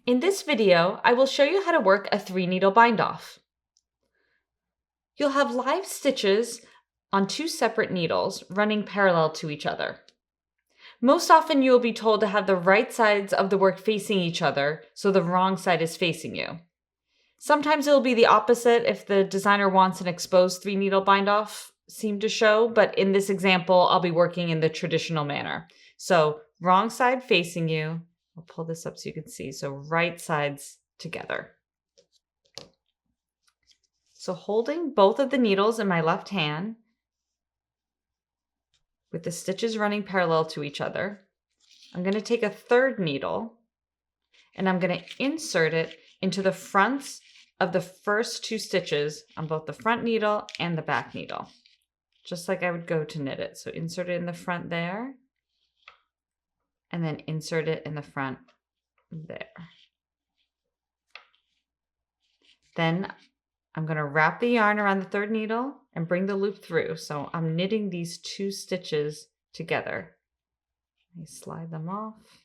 In this video, I will show you how to work a 3-needle bind-off. You'll have live stitches on 2 separate needles running parallel to each other. Most often you will be told to have the right sides of the work facing each other, so the wrong side is facing you. Sometimes it will be the opposite if the designer wants an exposed 3-needle bind-off seam to show, but in this example, I'll be working in the traditional manner. So wrong side facing you. I'll pull this up so you can see. So right sides together. So holding both of the needles in my left hand with the stitches running parallel to each other, I'm going to take a 3rd needle and I'm going to insert it into the fronts of the first 2 stitches on both the front needle and the back needle, just like I would go to knit it. So insert it in the front there and then insert it in the front there. Then I'm going to wrap the yarn around the 3rd needle and bring the loop through. So I'm knitting these 2 stitches together. I slide them off.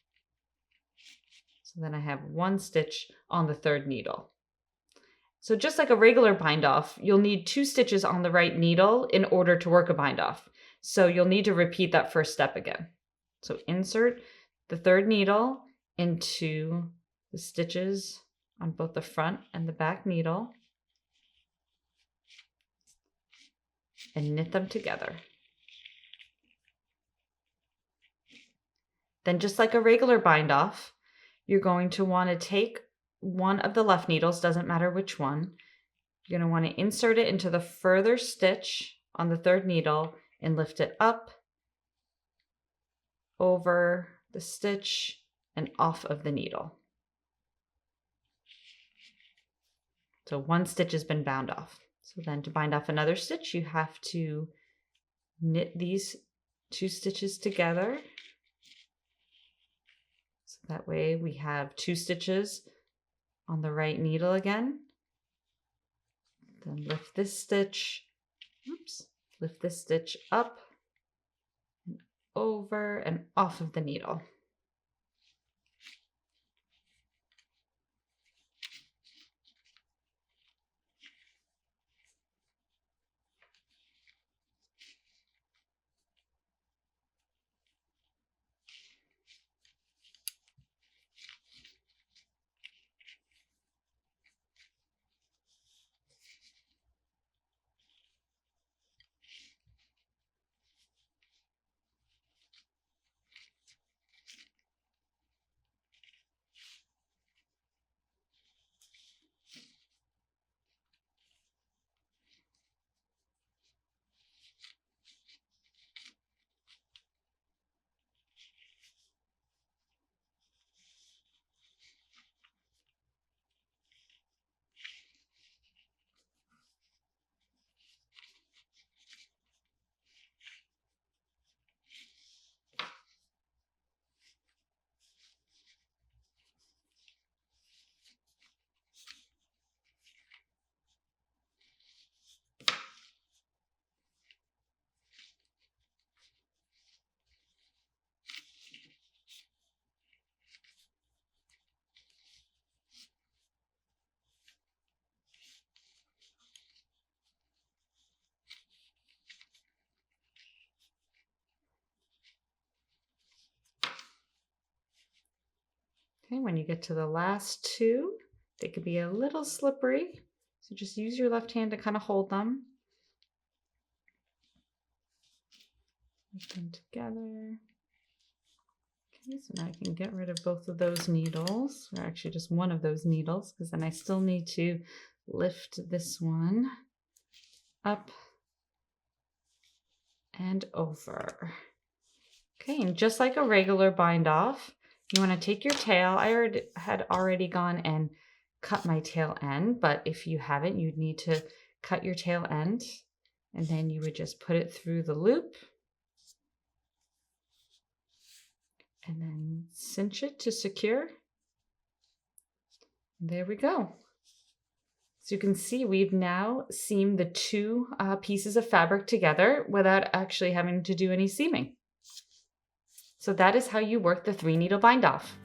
So then I have 1 stitch on the 3rd needle. So just like a regular bind off, you'll need 2 stitches on the right needle in order to work a bind off. So you'll need to repeat that first step again. So insert the 3rd needle into the stitches on both the front and the back needle and knit them together. Then just like a regular bind off, you're going to want to take one of the left needles, doesn't matter which one. You're going to want to insert it into the further stitch on the 3rd needle and lift it up, over the stitch, and off of the needle. So 1 stitch has been bound off. So then to bind off another stitch, you have to knit these 2 stitches together. So that way we have 2 stitches on the right needle again. Then lift this stitch, lift this stitch up and over and off of the needle. Okay, when you get to the last 2, they could be a little slippery. So just use your left hand to kind of hold them. Put them together. Okay, so now I can get rid of both of those needles, or actually just one of those needles, because then I still need to lift this one up and over. Okay, and just like a regular bind off, you want to take your tail. I had already gone and cut my tail end, but if you haven't, you'd need to cut your tail end, and then you would just put it through the loop and then cinch it to secure. There we go. So you can see we've now seamed the 2 pieces of fabric together without actually having to do any seaming. So that is how you work the 3-needle bind off.